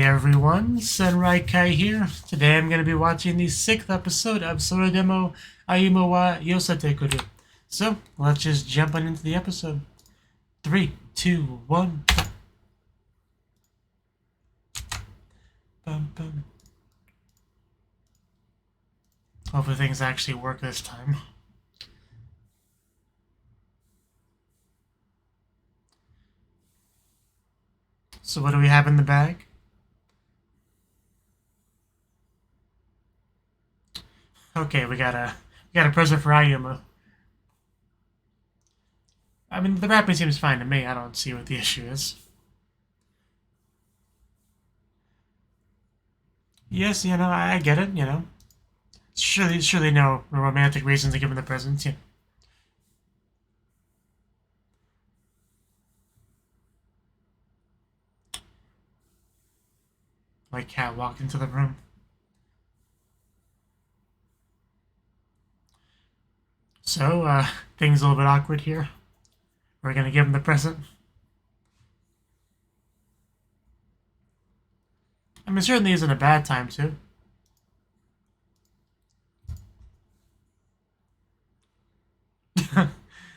everyone, Senrai here. Today I'm going to be watching the 6th episode of Soredemo Ayumu wa Yosetekuru. So, let's just jump on into the episode. 3, 2, 1. Bum, bum. Hopefully things actually work this time. So what do we have in the bag? Okay, we got a present for Ayumu. I mean, the wrapping seems fine to me. I don't see what the issue is. Yes, I get it, Surely no romantic reasons to give him the presents, yeah. Like Cat walked into the room. So, things a little bit awkward here. We're gonna give him the present. I mean, certainly isn't a bad time, too.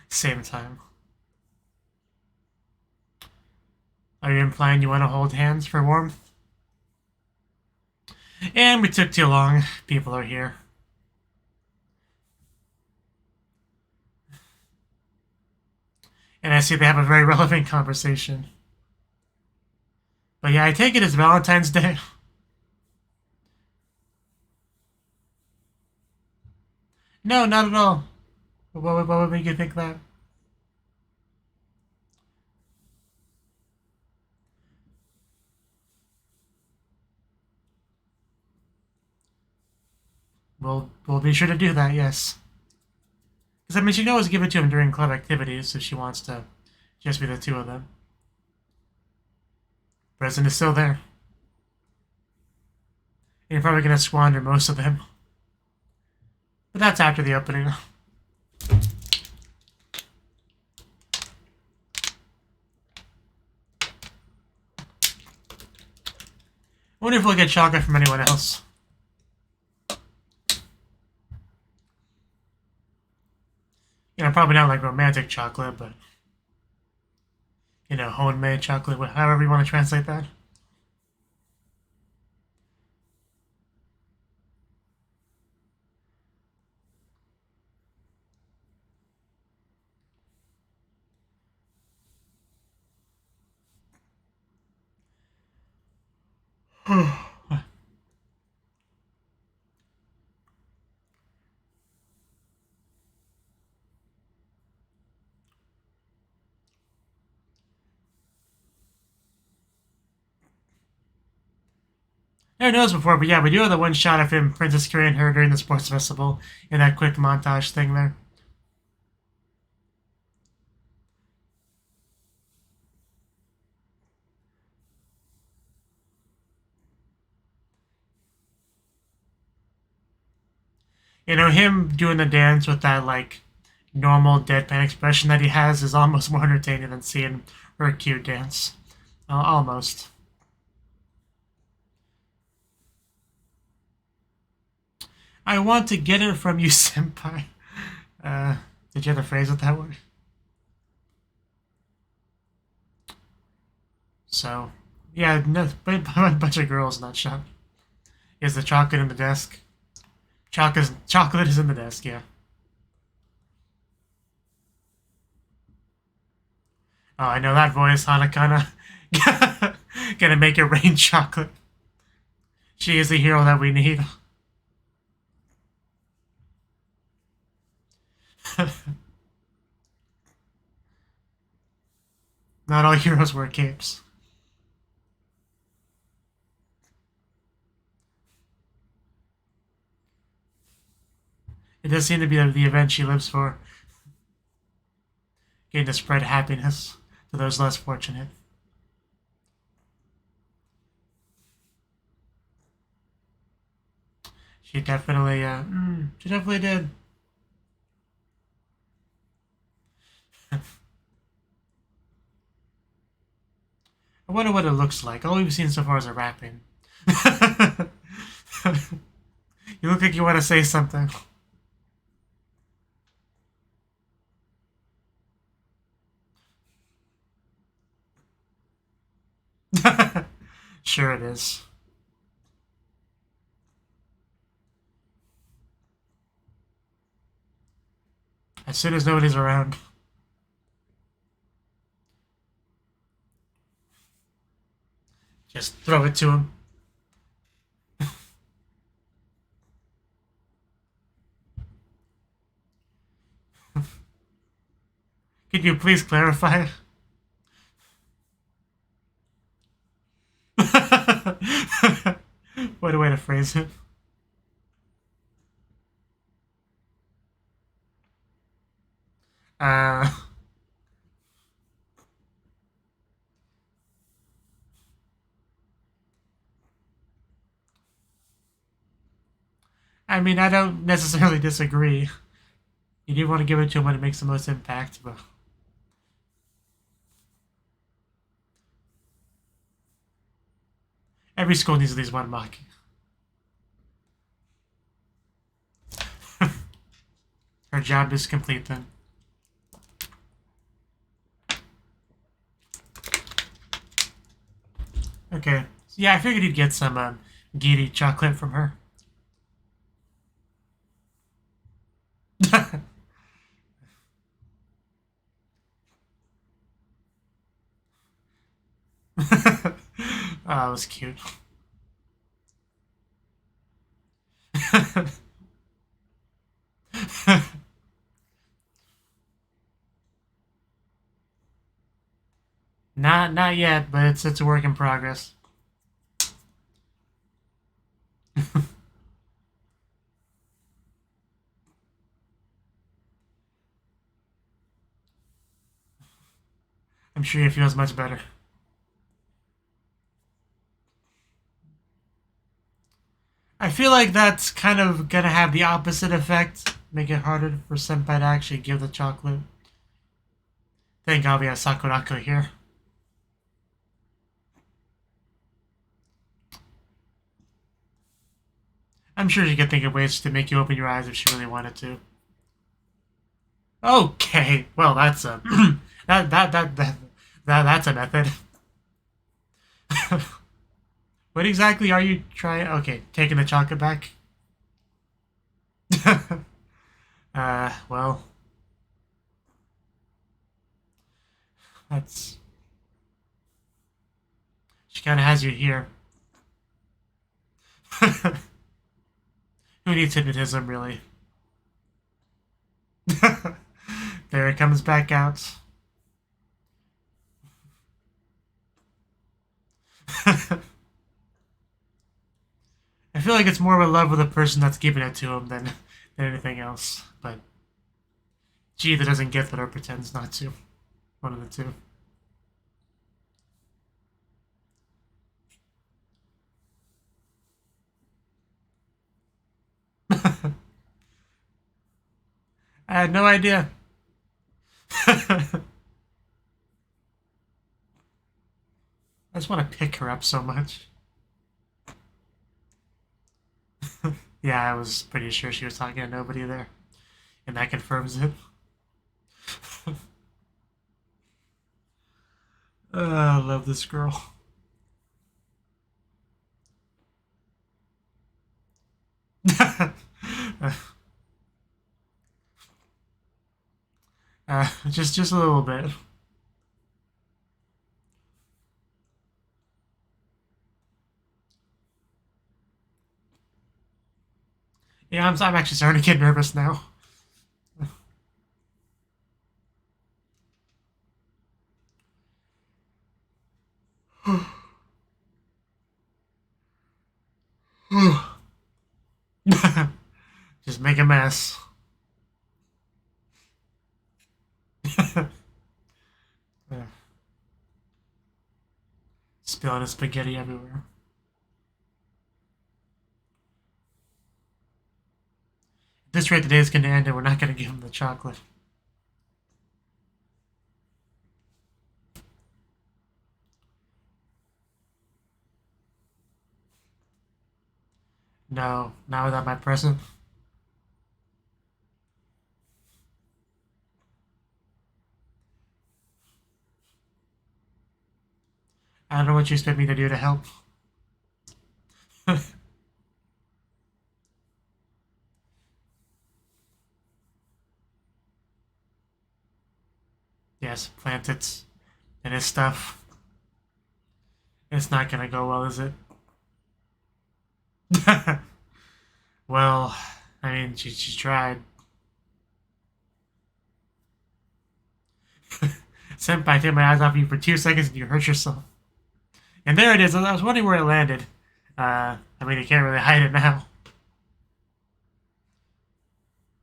Same time. Are you implying you want to hold hands for warmth? And we took too long. People are here. And I see they have a very relevant conversation. But yeah, I take it as Valentine's Day. No, not at all. What would make you think that? We'll be sure to do that, yes. Because, I mean, she can always give it to him during club activities if she wants to just be the two of them. Present is still there. And you're probably going to squander most of them. But that's after the opening. I wonder if we'll get chocolate from anyone else. Probably not like romantic chocolate, but homemade chocolate, however you want to translate that. Never noticed before, but yeah, we do have the one shot of him, Princess Kirin, her during the sports festival, in that quick montage thing there. Him doing the dance with that, like, normal deadpan expression that he has is almost more entertaining than seeing her cute dance. Almost. I want to get it from you, senpai. Did you have to phrase it that way? So, yeah, no, a bunch of girls in that shop. Is the chocolate in the desk? Chocolate is in the desk, yeah. Oh, I know that voice, Hanakana. Gonna make it rain chocolate. She is the hero that we need. Not all heroes wear capes. It does seem to be the event she lives for. Getting to spread happiness to those less fortunate. She definitely did. I wonder what it looks like. All we've seen so far is a wrapping. You look like you want to say something. Sure it is. As soon as nobody's around. Just throw it to him. Could you please clarify? What a way to phrase it. I mean, I don't necessarily disagree. You do want to give it to him when it makes the most impact, but... Every school needs at least one mock. Her job is complete then. Okay. Yeah, I figured you'd get some giddy chocolate from her. Oh, that was cute. Not yet, but it's a work in progress. I'm sure he feels much better. I feel like that's kind of gonna have the opposite effect. Make it harder for Senpai to actually give the chocolate. Thank God we have Sakurako here. I'm sure she could think of ways to make you open your eyes if she really wanted to. Okay, well that's a that's a method. What exactly are you trying? Okay, taking the chocolate back. Well, that's... She kind of has you here. Who needs hypnotism, really? There it comes back out. I feel like it's more of a love with the person that's giving it to him than anything else. But she either doesn't get that or pretends not to. One of the two. I had no idea. I just want to pick her up so much. Yeah, I was pretty sure she was talking to nobody there. And that confirms it. I love this girl. Just a little bit. Yeah, I'm actually starting to get nervous now. Just make a mess. Spilling his spaghetti everywhere. At this rate, the day is going to end and we're not going to give him the chocolate. No, not without my present. I don't know what you expect me to do to help. Yes, plant it and his stuff. It's not gonna go well, is it? Well, I mean, she tried. Senpai, take my eyes off you for 2 seconds and you hurt yourself. And there it is. I was wondering where it landed. I mean, you can't really hide it now.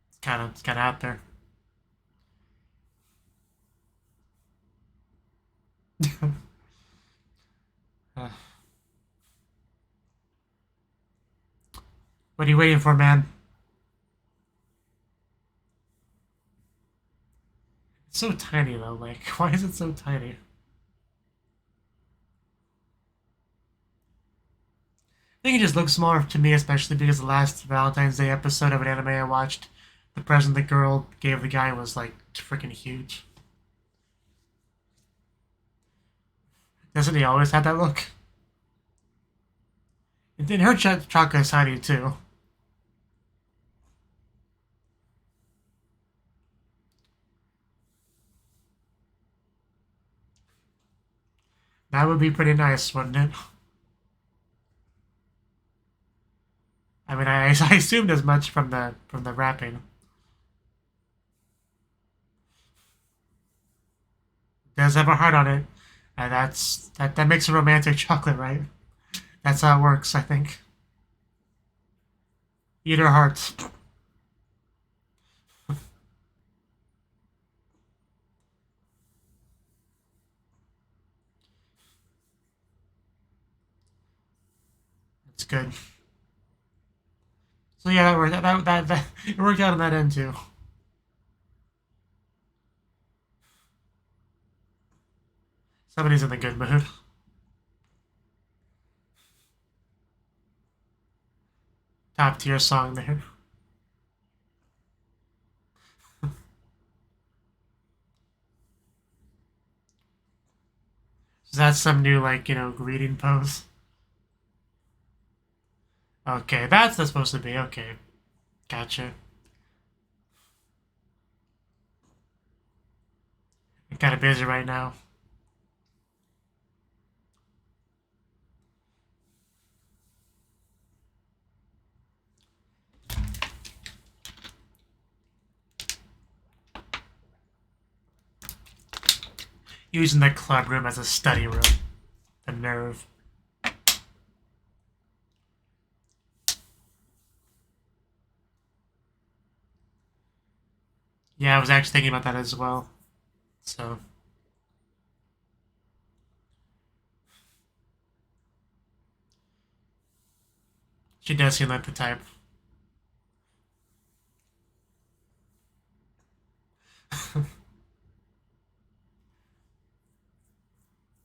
It's kind of out there. uh, what are you waiting for, man? It's so tiny, though. Like, why is it so tiny? I think it just looks smaller to me, especially because the last Valentine's Day episode of an anime I watched, the present the girl gave the guy was like freaking huge. Doesn't he always have that look? And then her chocolate is tiny too. That would be pretty nice, wouldn't it? I mean, I assumed as much from the wrapping. It does have a heart on it, and that makes a romantic chocolate, right? That's how it works, I think. Eat her heart. It's good. So yeah, that worked. That it worked out on that end too. Somebody's in the good mood. Top tier song there. Is that some new like greeting pose? Okay, that's not supposed to be. Okay, gotcha. I'm kind of busy right now. Using the club room as a study room. The nerve. Yeah, I was actually thinking about that as well. So. She does seem like the type.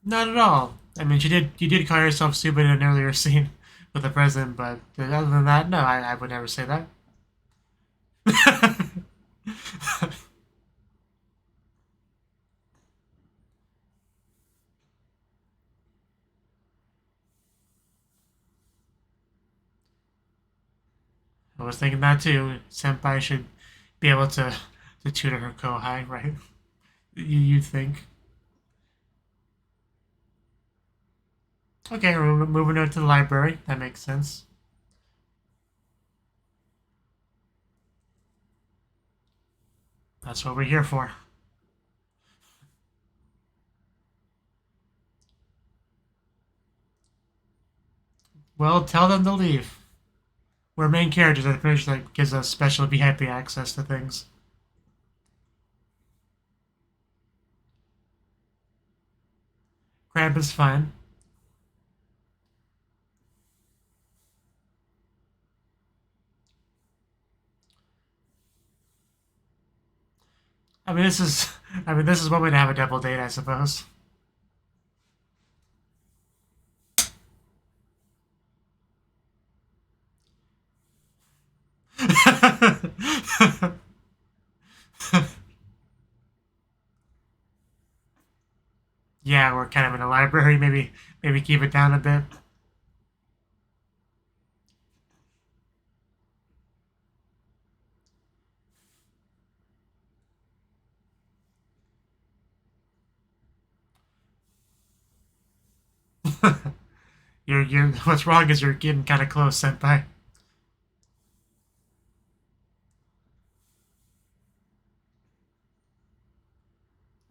Not at all. I mean, you did call yourself stupid in an earlier scene with the president, but other than that, no, I would never say that. I was thinking that too. Senpai should be able to tutor her kohai, right? You think? Okay, we're moving on to the library. That makes sense. That's what we're here for. Well, tell them to leave. We're main characters. I'm pretty sure that gives us special VIP access to things. Crab is fine. I mean, this is. I mean, this is one way to have a double date, I suppose. Yeah, we're kind of in a library. Maybe keep it down a bit. You're. What's wrong is you're getting kind of close, senpai.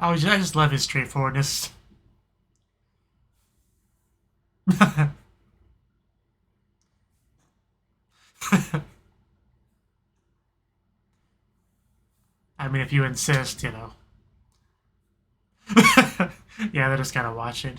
I just love his straightforwardness. I mean, if you insist, you know. Yeah, they're just kind of watching.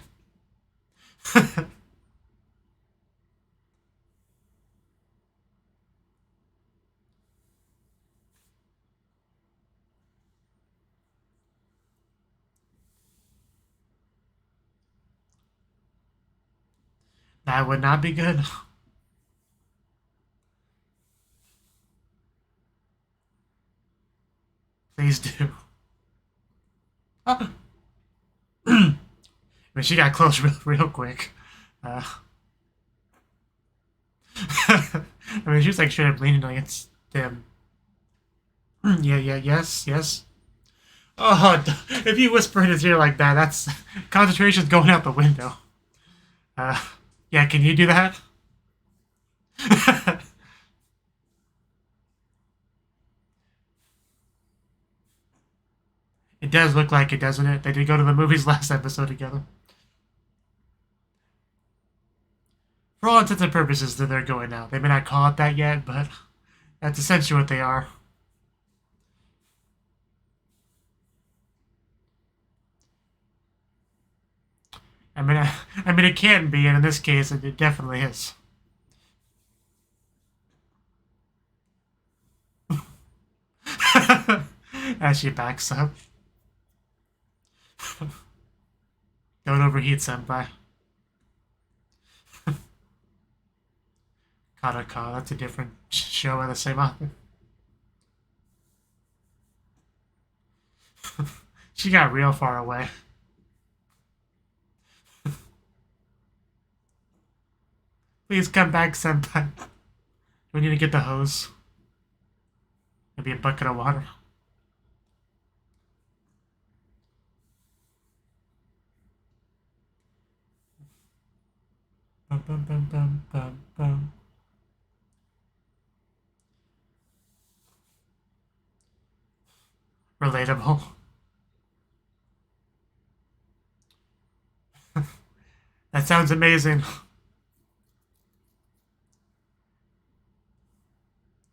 That would not be good. Please do. I mean, she got close real quick. Uh, I mean, she was like straight up leaning against them. Yes, yes. Oh, if you whisper in his ear like that, that's concentration's going out the window. Uh, yeah, can you do that? It does look like it, doesn't it? They did go to the movies last episode together. For all intents and purposes, they're going out. They may not call it that yet, but that's essentially what they are. I mean, it can be, and in this case, it definitely is. As she backs up. Don't overheat, senpai. Karaka, that's a different show by the same author. She got real far away. Please come back, senpai. We need to get the hose. Maybe a bucket of water. Bum, bum, bum, bum, bum, bum. Relatable. That sounds amazing.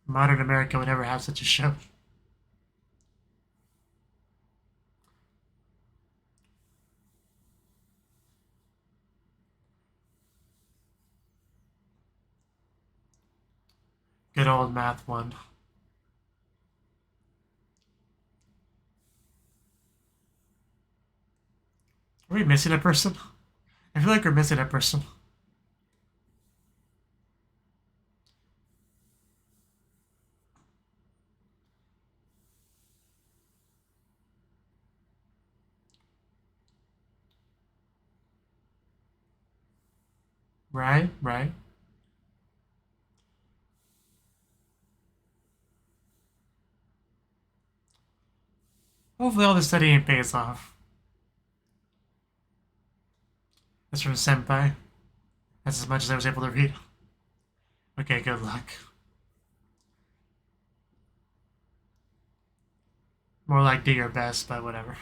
Modern America would never have such a show. Good old math one. Are we missing a person? I feel like we're missing a person. Right, right. Hopefully all the studying pays off. That's from Senpai. That's as much as I was able to read. Okay, good luck. More like do your best, but whatever.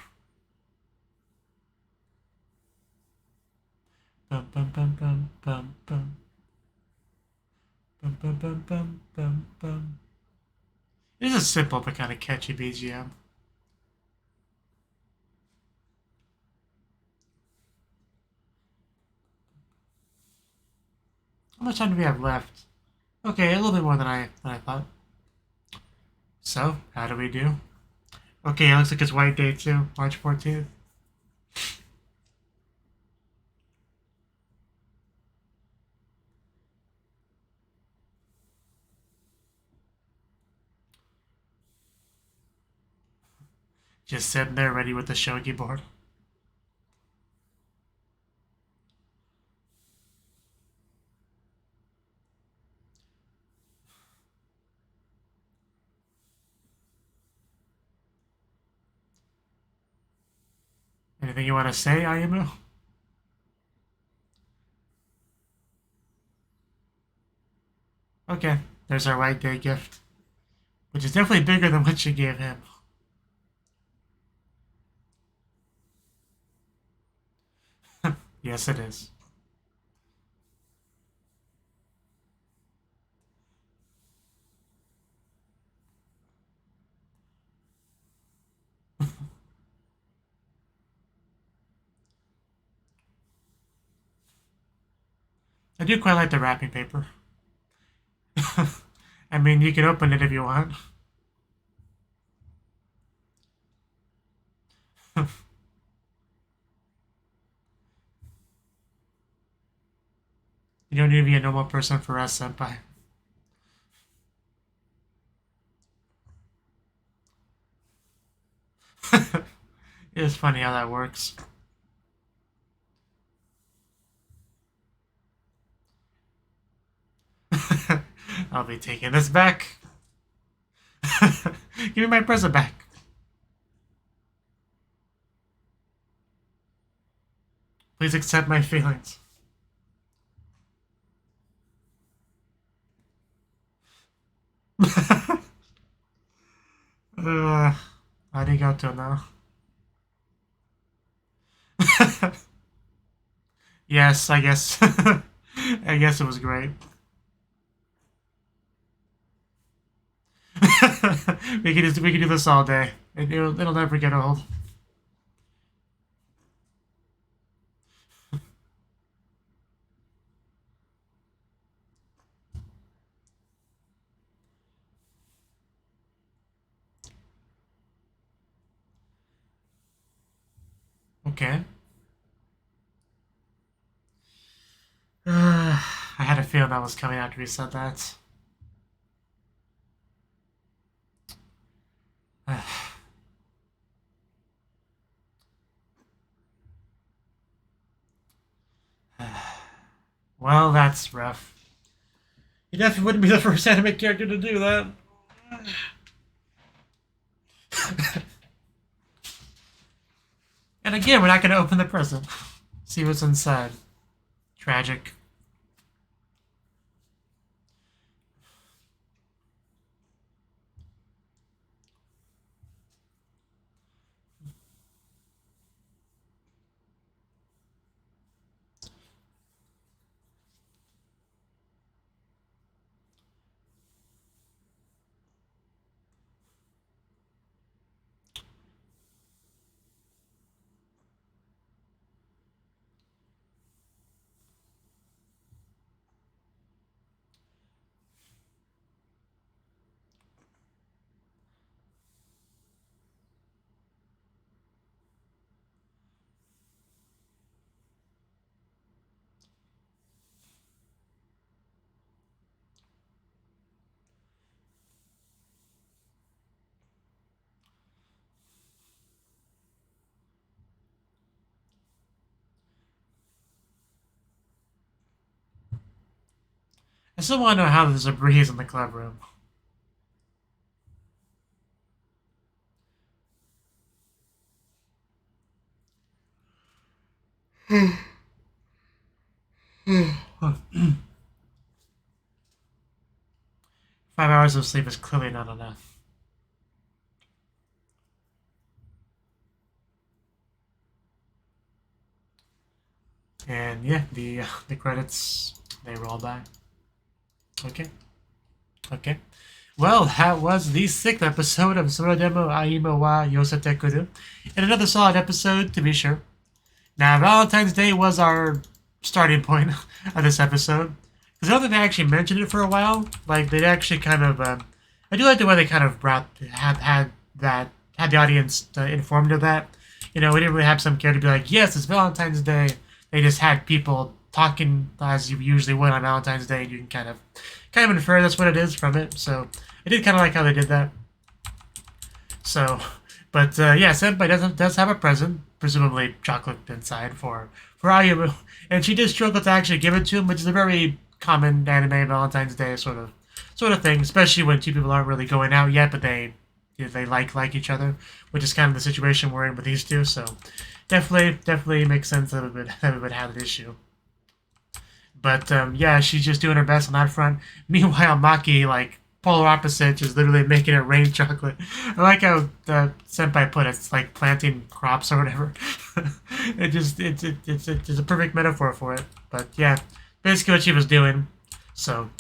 Bum bum bum bum bum bum. Bum bum bum bum bum bum. It is a simple but kind of catchy BGM. How much time do we have left? Okay, a little bit more than I thought. So, how do we do? Okay, it looks like it's White Day too, March 14th. Just sitting there ready with the shogi board. Anything you want to say, Ayumu? Okay, there's our White Day gift, which is definitely bigger than what you gave him. Yes, it is. I do quite like the wrapping paper. I mean, you can open it if you want. You don't need to be a normal person for us, senpai. It's funny how that works. I'll be taking this back. Give me my present back. Please accept my feelings. Arigato now. Yes, I guess. I guess it was great. we can do this all day. It'll never get old. Okay. I had a feeling that was coming after we said that. Well, that's rough. You definitely wouldn't be the first anime character to do that. And again, we're not going to open the present. See what's inside. Tragic. I still want to know how there's a breeze in the club room. Five hours of sleep is clearly not enough. And yeah, the credits, they roll by. Okay. Okay. Well, that was the 6th episode of Soredemo Ayumu wa Yosetekuru. And another solid episode, to be sure. Now, Valentine's Day was our starting point of this episode. Because I don't think they actually mentioned it for a while. Like, they actually kind of... I do like the way they kind of had the audience informed of that. You know, we didn't really have some character be like, yes, it's Valentine's Day. They just had people talking as you usually would on Valentine's Day, and you can kind of infer that's what it is from it. So I did kind of like how they did that. So, But yeah, Senpai does have a present, presumably chocolate inside for Ayumu, and she did struggle to actually give it to him, which is a very common anime Valentine's Day sort of thing, especially when two people aren't really going out yet, but they like each other, which is kind of the situation we're in with these two. So definitely makes sense that we would have an issue. But yeah, she's just doing her best on that front. Meanwhile, Maki, like polar opposite, just literally making it rain chocolate. I like how the senpai put it. It's like planting crops or whatever. It's a perfect metaphor for it. But yeah, basically what she was doing. So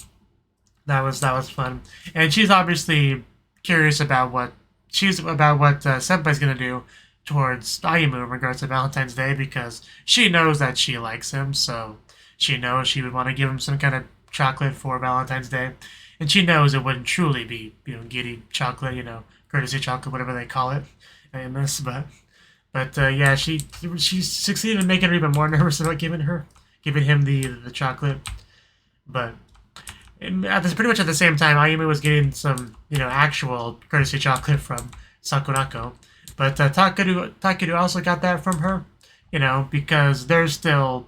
that was fun, and she's obviously curious about what senpai's gonna do towards Ayumu in regards to Valentine's Day, because she knows that she likes him. So she knows she would want to give him some kind of chocolate for Valentine's Day. And she knows it wouldn't truly be, giddy chocolate, courtesy chocolate, whatever they call it in this. But yeah, she succeeded in making her even more nervous about giving him the chocolate. But pretty much at the same time, Ayumu was getting some, actual courtesy chocolate from Sakurako. But Takeru also got that from her, because they're still,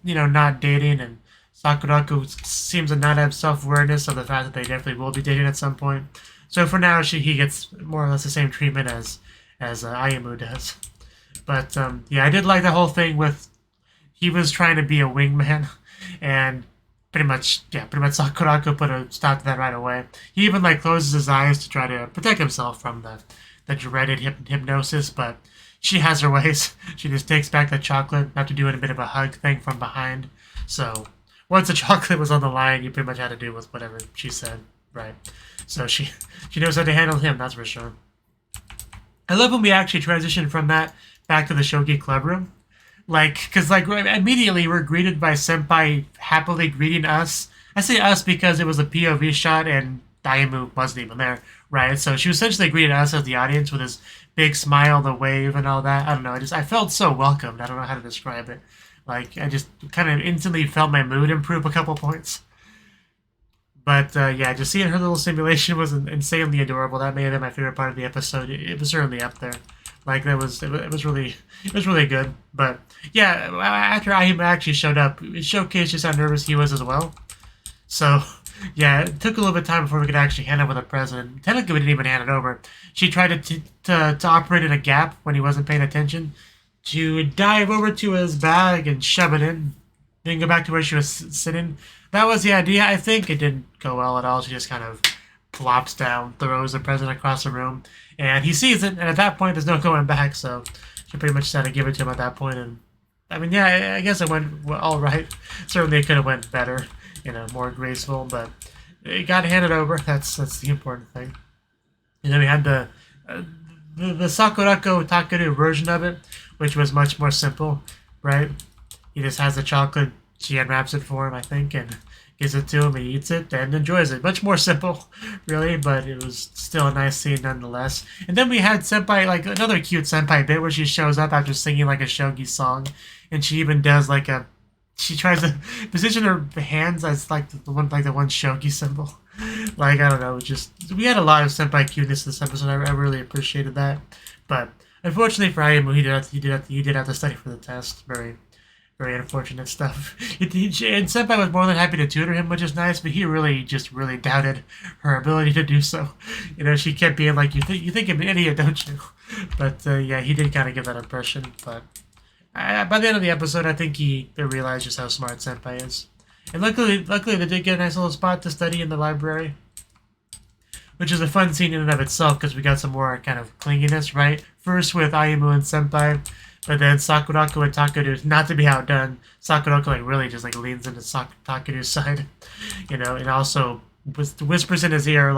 not dating, and Sakurako seems to not have self-awareness of the fact that they definitely will be dating at some point. So for now, he gets more or less the same treatment as Ayumu does. But yeah, I did like the whole thing with he was trying to be a wingman, and pretty much Sakurako put a stop to that right away. He even closes his eyes to try to protect himself from the dreaded hypnosis, but she has her ways. She just takes back the chocolate after doing a bit of a hug thing from behind. So once the chocolate was on the line, you pretty much had to do with whatever she said, right? So she knows how to handle him, that's for sure. I love when we actually transition from that back to the Shogi club room. Because immediately we're greeted by Senpai happily greeting us. I say us because it was a POV shot and Ayumu wasn't even there, right? So she was essentially greeting us as the audience with this big smile, the wave, and all that. I don't know. I felt so welcomed. I don't know how to describe it. I just kind of instantly felt my mood improve a couple points. But yeah, just seeing her little simulation was insanely adorable. That may have been my favorite part of the episode. It was certainly up there. It was really good. But yeah, after Ayumu actually showed up, it showcased just how nervous he was as well. So yeah, it took a little bit of time before we could actually hand over the present. Technically, we didn't even hand it over. She tried to operate in a gap when he wasn't paying attention, to dive over to his bag and shove it in, then go back to where she was sitting. That was the idea. I think it didn't go well at all. She just kind of plops down, throws the present across the room, and he sees it, and at that point, there's no going back, so she pretty much had to give it to him at that point, and I mean, yeah, I guess it went all right. Certainly it could have went better, more graceful, but it got handed over. That's the important thing. And then we had the Sakurako Takeru version of it, which was much more simple, right? He just has the chocolate, she unwraps it for him, I think, and gives it to him, he eats it, and enjoys it. Much more simple, really, but it was still a nice scene nonetheless. And then we had Senpai, another cute Senpai bit where she shows up after singing a shogi song, and she even does she tries to position her hands as the one shogi symbol. I don't know, we had a lot of Senpai cuteness this episode. I really appreciated that. But unfortunately for Ayumu, he did have to study for the test. Very, very unfortunate stuff. And Senpai was more than happy to tutor him, which is nice, but he really doubted her ability to do so. She kept being like, you think I'm an idiot, don't you? But yeah, he did kind of give that impression. But by the end of the episode, I think they realized just how smart Senpai is. And luckily they did get a nice little spot to study in the library, which is a fun scene in and of itself, because we got some more kind of clinginess, right? First with Ayumu and Senpai, but then Sakurako and Takeru, not to be outdone, Sakurako really just leans into Takeru's side, and also whispers in his ear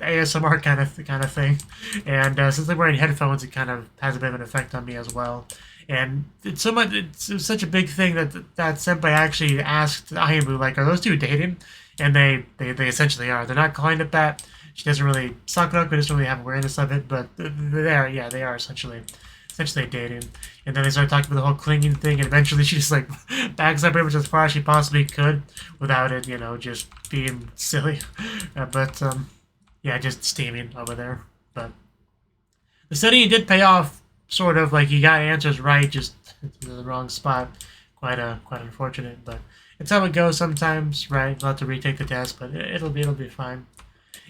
ASMR kind of thing. And since they're wearing headphones, it kind of has a bit of an effect on me as well. And it's such a big thing that Senpai actually asked Ayumu, are those two dating? And they essentially are. They're not calling it that. Sakurako doesn't really have awareness of it, but they are essentially dating. And then they start talking about the whole clinging thing, and eventually she just backs up pretty much as far as she possibly could without it, just being silly. But yeah, just steaming over there. But The studying did pay off, sort of, like he got answers right, just in the wrong spot. Quite unfortunate, but it's how it goes sometimes, right? You'll have to retake the test, but it'll be fine.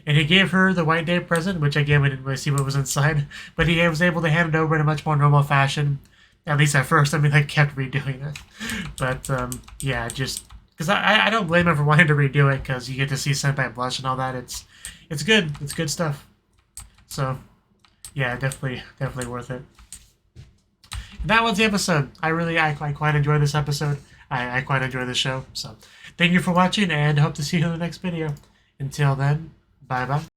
And he gave her the White Day present, which again we didn't really see what was inside, but he was able to hand it over in a much more normal fashion. At least at first, I mean, I kept redoing it. But yeah, just because I don't blame him for wanting to redo it, because you get to see Senpai blush and all that. It's good. It's good stuff. So yeah, definitely worth it. And that was the episode. I quite enjoyed this episode. I quite enjoy the show. So thank you for watching, and hope to see you in the next video. Until then, bye bye.